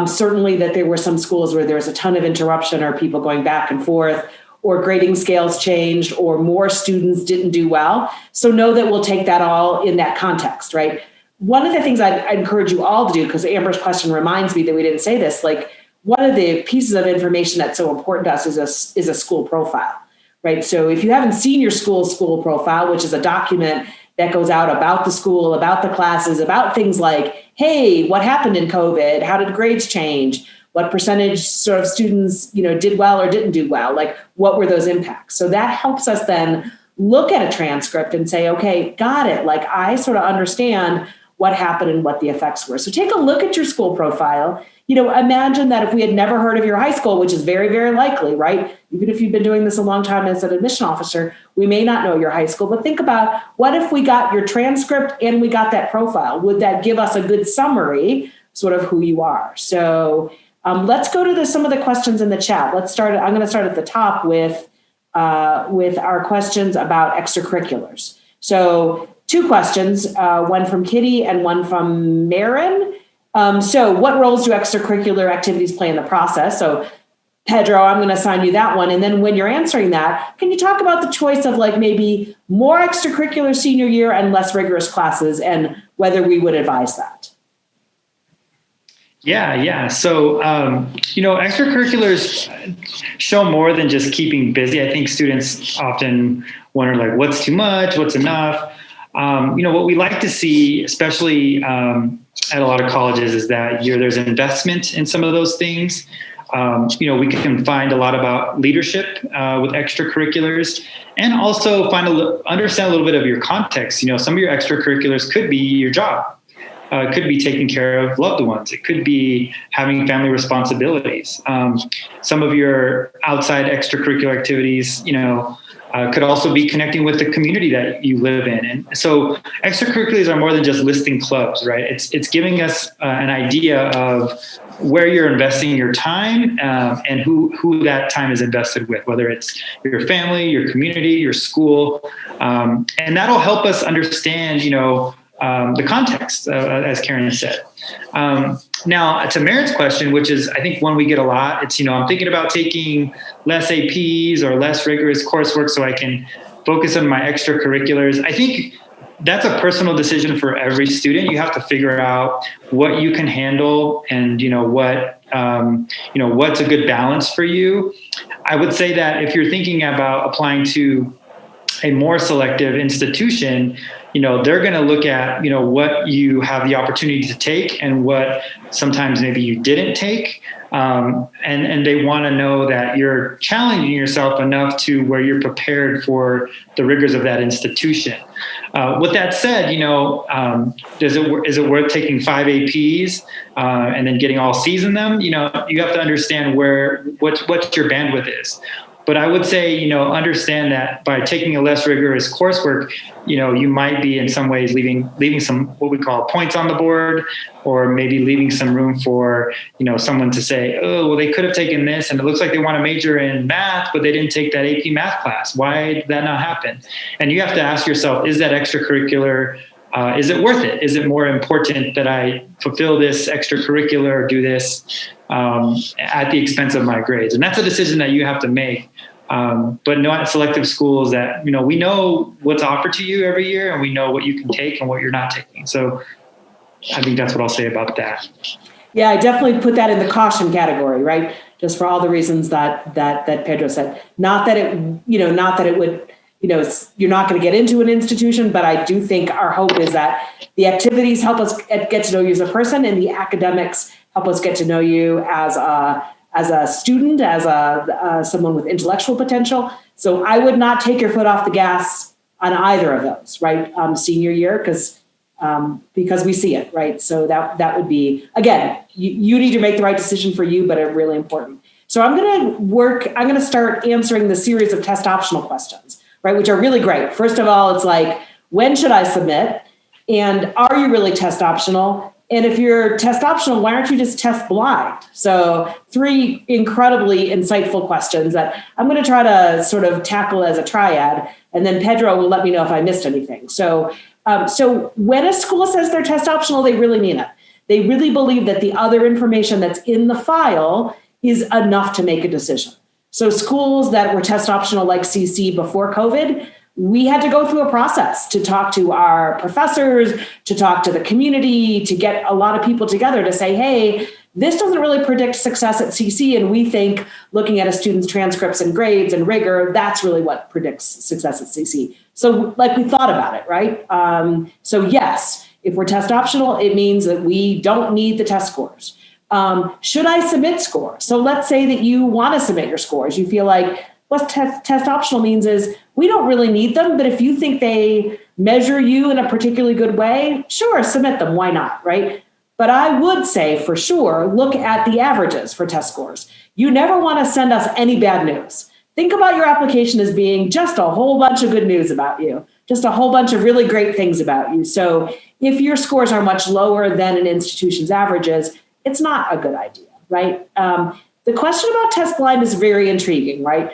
Certainly that there were some schools where there was a ton of interruption or people going back and forth, or grading scales changed, or more students didn't do well. So know that we'll take that all in that context, right? One of the things I'd encourage you all to do, because Amber's question reminds me that we didn't say this, like one of the pieces of information that's so important to us is a school profile, right? So if you haven't seen your school profile, which is a document that goes out about the school, about the classes, about things like, hey, what happened in COVID? How did grades change? What percentage sort of students, did well or didn't do well? Like, what were those impacts? So that helps us then look at a transcript and say, okay, got it. Like, I sort of understand what happened and what the effects were. So take a look at your school profile. Imagine that if we had never heard of your high school, which is very, very likely, right? Even if you've been doing this a long time as an admission officer, we may not know your high school, but think about what if we got your transcript and we got that profile? Would that give us a good summary, sort of who you are? So let's go to some of the questions in the chat. I'm going to start at the top with our questions about extracurriculars. So 2 questions, one from Kitty and one from Marin. So what roles do extracurricular activities play in the process? So Pedro, I'm going to assign you that one. And then when you're answering that, can you talk about the choice of like maybe more extracurricular senior year and less rigorous classes and whether we would advise that? Yeah. So, extracurriculars show more than just keeping busy. I think students often wonder like, what's too much? What's enough? What we like to see, especially at a lot of colleges, is that there's investment in some of those things. We can find a lot about leadership with extracurriculars, and also understand a little bit of your context. Some of your extracurriculars could be your job. It could be taking care of loved ones. It could be having family responsibilities. Some of your outside extracurricular activities, could also be connecting with the community that you live in. And so extracurriculars are more than just listing clubs, right? It's giving us an idea of where you're investing your time and who that time is invested with, whether it's your family, your community, your school. And that'll help us understand, the context, as Karen said. Now, to Marin's question, which is, I think, one we get a lot, it's, I'm thinking about taking less APs or less rigorous coursework so I can focus on my extracurriculars. I think that's a personal decision for every student. You have to figure out what you can handle and, what's a good balance for you. I would say that if you're thinking about applying to a more selective institution, they're going to look at, what you have the opportunity to take and what sometimes maybe you didn't take. And they want to know that you're challenging yourself enough to where you're prepared for the rigors of that institution. With that said, is it worth taking 5 APs and then getting all C's in them? You have to understand what your bandwidth is. But I would say, understand that by taking a less rigorous coursework, you might be in some ways leaving some what we call points on the board, or maybe leaving some room for, someone to say, oh, well, they could have taken this and it looks like they want to major in math, but they didn't take that AP math class. Why did that not happen? And you have to ask yourself, is that extracurricular? Is it worth it? Is it more important that I fulfill this extracurricular or do this at the expense of my grades? And that's a decision that you have to make. But not selective schools that, we know what's offered to you every year and we know what you can take and what you're not taking. So I think that's what I'll say about that. Yeah, I definitely put that in the caution category, right? Just for all the reasons that Pedro said. Not that it would, you're not going to get into an institution, but I do think our hope is that the activities help us get to know you as a person, and the academics help us get to know you as a student, as someone with intellectual potential. So I would not take your foot off the gas on either of those, right? Senior year, because we see it, right? So that would be, again, you need to make the right decision for you, but it's really important. So I'm going to start answering the series of test optional questions, right? Which are really great. First of all, it's like, when should I submit? And are you really test optional? And if you're test optional, why aren't you just test blind? So 3 incredibly insightful questions that I'm going to try to sort of tackle as a triad. And then Pedro will let me know if I missed anything. So when a school says they're test optional, they really mean it. They really believe that the other information that's in the file is enough to make a decision. So schools that were test optional like CC before COVID, we had to go through a process to talk to our professors, to talk to the community, to get a lot of people together to say, hey, this doesn't really predict success at CC. And we think looking at a student's transcripts and grades and rigor, that's really what predicts success at CC. So like we thought about it, right? So yes, if we're test optional, it means that we don't need the test scores. Should I submit scores? So let's say that you want to submit your scores. You feel like what test optional means is we don't really need them, but if you think they measure you in a particularly good way, sure, submit them. Why not, right? But I would say for sure, look at the averages for test scores. You never want to send us any bad news. Think about your application as being just a whole bunch of good news about you, just a whole bunch of really great things about you. So if your scores are much lower than an institution's averages, it's not a good idea, right? The question about test blind is very intriguing, right?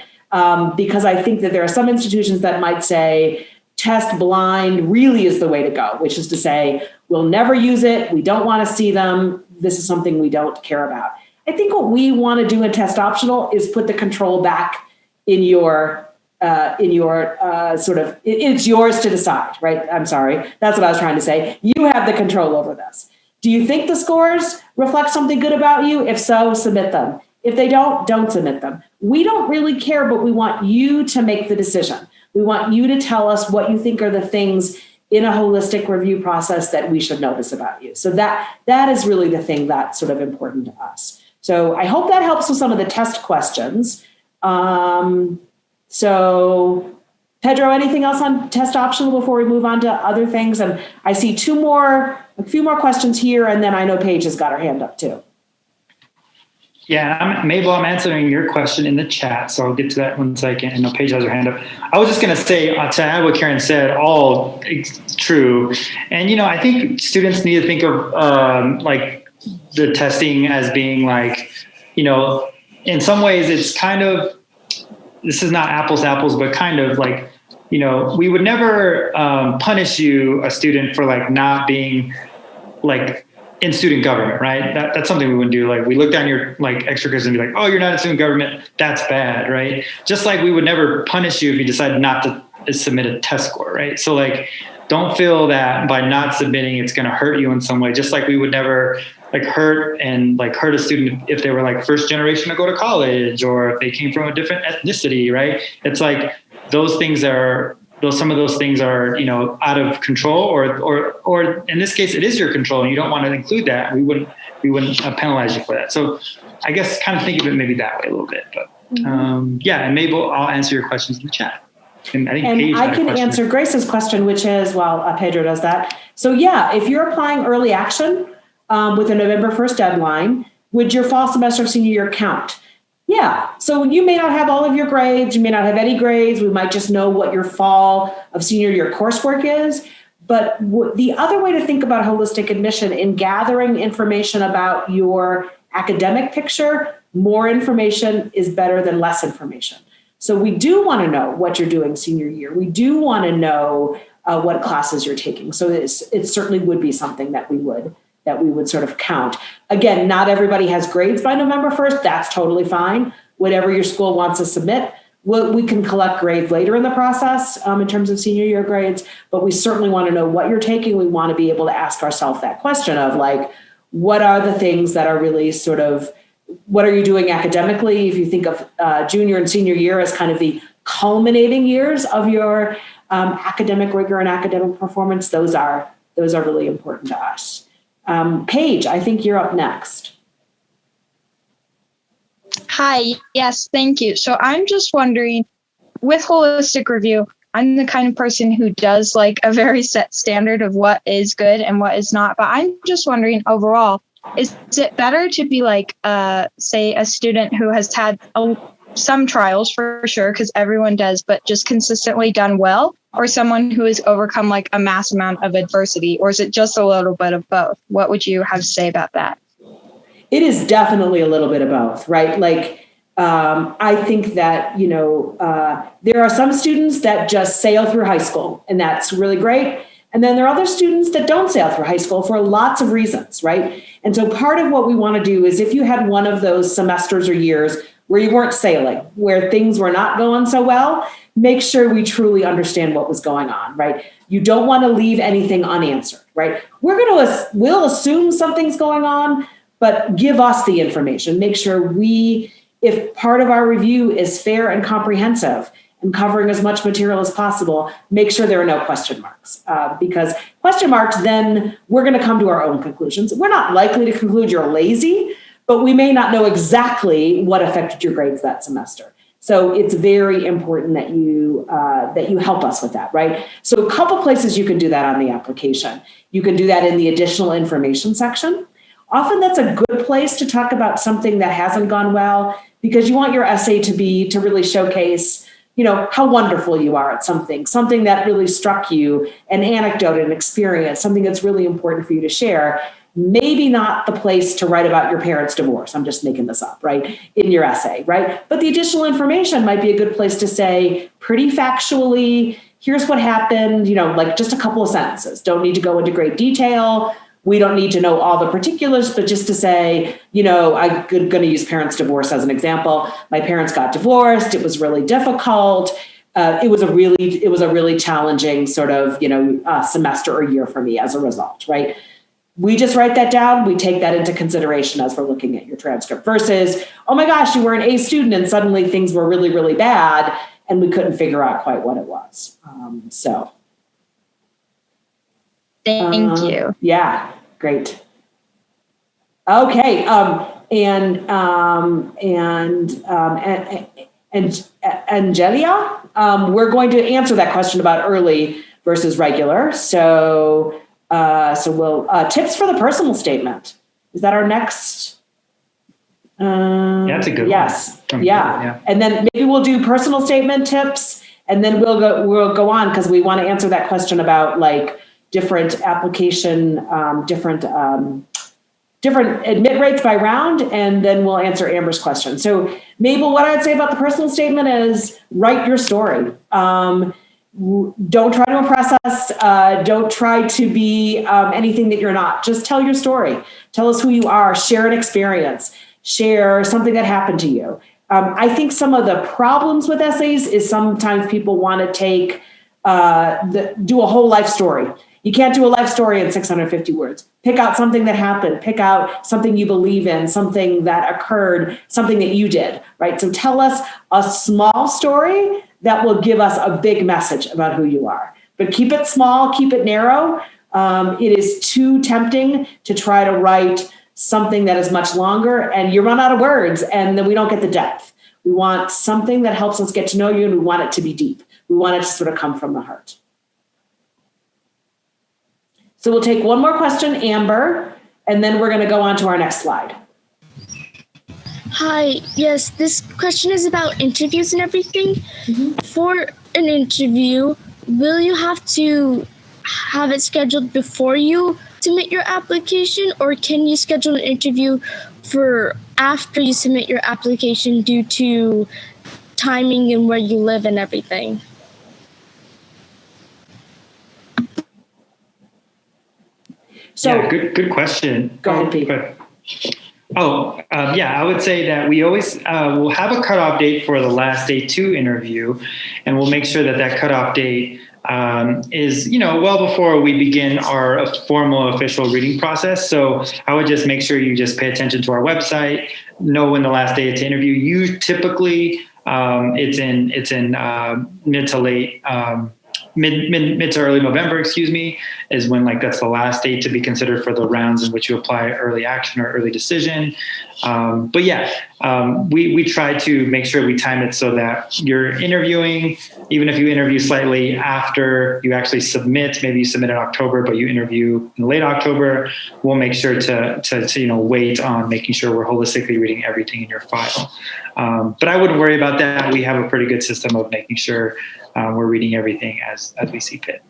Because I think that there are some institutions that might say test blind really is the way to go, which is to say, we'll never use it. We don't want to see them. This is something we don't care about. I think what we want to do in test optional is put the control back in your sort of, it's yours to decide, right? I'm sorry. That's what I was trying to say. You have the control over this. Do you think the scores reflect something good about you? If so, submit them. If they don't submit them. We don't really care, but we want you to make the decision. We want you to tell us what you think are the things in a holistic review process that we should notice about you. So that is really the thing that's sort of important to us. So I hope that helps with some of the test questions. So Pedro, anything else on test optional before we move on to other things? And I see a few more questions here, and then I know Paige has got her hand up too. Yeah, Mabel, I'm answering your question in the chat, so I'll get to that one second. I know Paige has her hand up. I was just going to say, to add what Karen said, all true. And, I think students need to think of like the testing as being like, in some ways it's kind of, this is not apples to apples, but kind of like, we would never punish you, a student, for like not being like in student government, right? That's something we wouldn't do. Like we look down your like extracurriculars and be like, oh, you're not in student government. That's bad, right? Just like we would never punish you if you decide not to submit a test score, right? So like, don't feel that by not submitting, it's going to hurt you in some way. Just like we would never like hurt a student if they were like first generation to go to college, or if they came from a different ethnicity, right? It's like some of those things are, out of control, or in this case, it is your control, and you don't want to include that. We wouldn't penalize you for that. So I guess kind of think of it maybe that way a little bit. But and Mabel, I'll answer your questions in the chat. And I think Paige I can answer Grace's question, which is, while Pedro does that. So yeah, if you're applying early action with a November 1st deadline, would your fall semester of senior year count? Yeah. So you may not have all of your grades. You may not have any grades. We might just know what your fall of senior year coursework is. But the other way to think about holistic admission in gathering information about your academic picture, more information is better than less information. So we do want to know what you're doing senior year. We do want to know what classes you're taking. So it certainly would be something that we would sort of count. Again, not everybody has grades by November 1st. That's totally fine. Whatever your school wants to submit, we can collect grades later in the process in terms of senior year grades, but we certainly want to know what you're taking. We want to be able to ask ourselves that question of like, what are the things that are really sort of, what are you doing academically? If you think of junior and senior year as kind of the culminating years of your academic rigor and academic performance, those are really important to us. Paige, I think you're up next. Hi, yes, thank you. So I'm just wondering, with holistic review, I'm the kind of person who does like a very set standard of what is good and what is not. But I'm just wondering overall, is it better to be like, say, a student who has had some trials for sure, because everyone does, but just consistently done well? or someone who has overcome like a mass amount of adversity, or is it just a little bit of both? What would you have to say about that? It is definitely a little bit of both, right? Like, I think that, there are some students that just sail through high school, and that's really great. And then there are other students that don't sail through high school for lots of reasons, right? And so part of what we want to do is, if you had one of those semesters or years where you weren't sailing, where things were not going so well, make sure we truly understand what was going on, right? You don't want to leave anything unanswered, right? We'll assume something's going on, but give us the information. Make sure if part of our review is fair and comprehensive and covering as much material as possible, make sure there are no question marks, because question marks, then we're going to come to our own conclusions. We're not likely to conclude you're lazy, but we may not know exactly what affected your grades that semester. So it's very important that you help us with that, right? So a couple places you can do that on the application. You can do that in the additional information section. Often that's a good place to talk about something that hasn't gone well, because you want your essay to really showcase, how wonderful you are at something that really struck you, an anecdote, an experience, something that's really important for you to share. Maybe not the place to write about your parents' divorce. I'm just making this up, right? In your essay, right? But the additional information might be a good place to say, pretty factually, here's what happened, like just a couple of sentences. Don't need to go into great detail. We don't need to know all the particulars, but just to say, I'm going to use parents' divorce as an example. My parents got divorced. It was really difficult. It was a really challenging sort of, semester or year for me as a result, right? We just write that down. We take that into consideration as we're looking at your transcript versus, oh my gosh, you were an A student and suddenly things were really, really bad and we couldn't figure out quite what it was. Thank you. Yeah, great. Okay. Angelia, we're going to answer that question about early versus regular. So we'll tips for the personal statement. Is that our next? That's a good yes. one. Yeah. And then maybe we'll do personal statement tips, and then we'll go on, because we want to answer that question about like different application, different admit rates by round, and then we'll answer Amber's question. So Mabel, what I'd say about the personal statement is write your story. Don't try to impress us. Don't try to be anything that you're not. Just tell your story. Tell us who you are. Share an experience. Share something that happened to you. I think some of the problems with essays is sometimes people want to take do a whole life story. You can't do a life story in 650 words. Pick out something that happened. Pick out something you believe in, something that occurred, something that you did, right? So tell us a small story that will give us a big message about who you are. But keep it small, keep it narrow. It is too tempting to try to write something that is much longer and you run out of words and then we don't get the depth. We want something that helps us get to know you, and we want it to be deep. We want it to sort of come from the heart. So we'll take one more question, Amber, and then we're going to go on to our next slide. Hi, yes, this question is about interviews and everything. Mm-hmm. For an interview, will you have to have it scheduled before you submit your application, or can you schedule an interview for after you submit your application due to timing and where you live and everything? So, yeah, good question. Go ahead, Pete. I would say that we always will have a cutoff date for the last day 2 interview, and we'll make sure that cutoff date is, well before we begin our formal official reading process. So I would just make sure you just pay attention to our website, know when the last day to interview. You typically it's in mid to late. Mid to early November, is when that's the last date to be considered for the rounds in which you apply early action or early decision. We try to make sure we time it so that you're interviewing, even if you interview slightly after you actually submit, maybe you submit in October, but you interview in late October, we'll make sure to wait on making sure we're holistically reading everything in your file. But I wouldn't worry about that. We have a pretty good system of making sure we're reading everything as we see fit.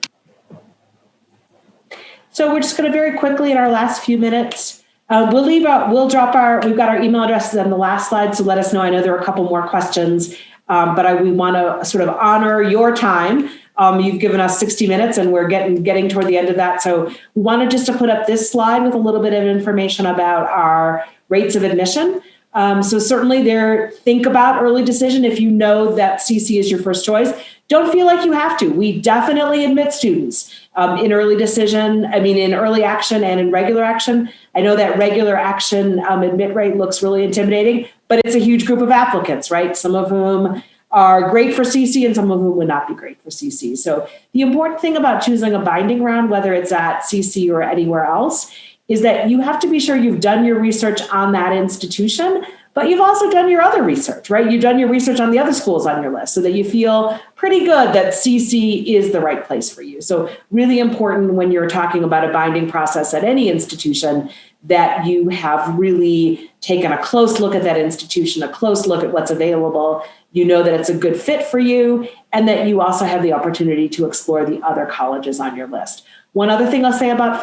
So we're just going to very quickly in our last few minutes, we've got our email addresses on the last slide. So let us know. I know there are a couple more questions, but we want to sort of honor your time. You've given us 60 minutes and we're getting toward the end of that. So we wanted just to put up this slide with a little bit of information about our rates of admission. So certainly think about early decision if you know that CC is your first choice. Don't feel like you have to. We definitely admit students in early decision, in early action and in regular action. I know that regular action admit rate looks really intimidating, but it's a huge group of applicants, right? Some of whom are great for CC and some of whom would not be great for CC. So the important thing about choosing a binding round, whether it's at CC or anywhere else, is that you have to be sure you've done your research on that institution, but you've also done your other research, right? You've done your research on the other schools on your list so that you feel pretty good that CC is the right place for you. So really important when you're talking about a binding process at any institution that you have really taken a close look at that institution, a close look at what's available. You know that it's a good fit for you and that you also have the opportunity to explore the other colleges on your list. One other thing I'll say about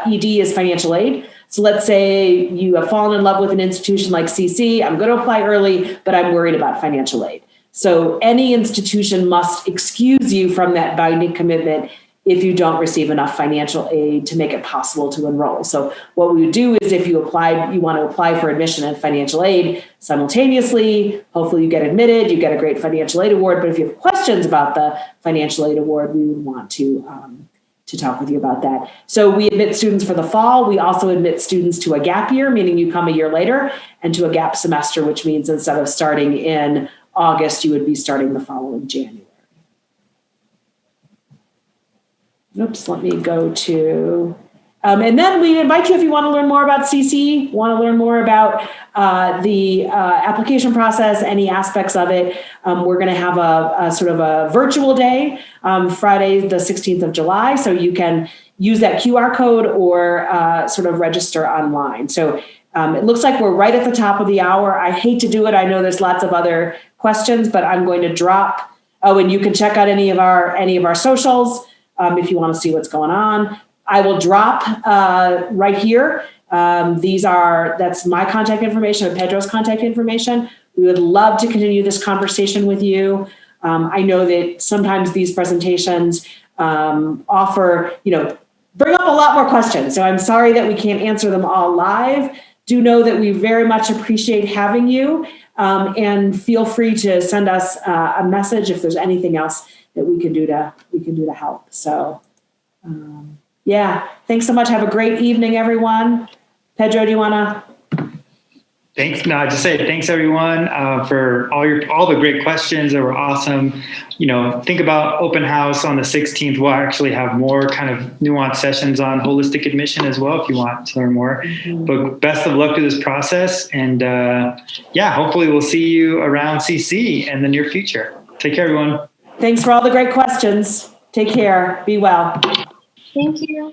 ED is financial aid. So let's say you have fallen in love with an institution like CC. I'm going to apply early, but I'm worried about financial aid. So any institution must excuse you from that binding commitment if you don't receive enough financial aid to make it possible to enroll. So what we would do is if you want to apply for admission and financial aid simultaneously, hopefully you get admitted, you get a great financial aid award. But if you have questions about the financial aid award, we would want to talk with you about that. So we admit students for the fall. We also admit students to a gap year, meaning you come a year later, and to a gap semester, which means instead of starting in August, you would be starting the following January. Oops, let me go to, and then we invite you if you want to learn more about CC, want to learn more about the application process, any aspects of it. We're going to have a sort of a virtual day, Friday, the 16th of July. So you can use that QR code or sort of register online. So it looks like we're right at the top of the hour. I hate to do it. I know there's lots of other questions, but I'm going to drop. Oh, and you can check out any of our socials. If you want to see what's going on, I will drop right here. That's my contact information and Pedro's contact information. We would love to continue this conversation with you. I know that sometimes these presentations bring up a lot more questions. So I'm sorry that we can't answer them all live. Do know that we very much appreciate having you, and feel free to send us a message if there's anything else that we can do to help. So, thanks so much. Have a great evening, everyone. Pedro, do you want to? Thanks. No, just say thanks everyone for all the great questions that were awesome. Think about open house on the 16th. We'll actually have more kind of nuanced sessions on holistic admission as well if you want to learn more. Mm-hmm. But best of luck to this process, and hopefully we'll see you around CC in the near future. Take care, everyone. Thanks for all the great questions. Take care. Be well. Thank you.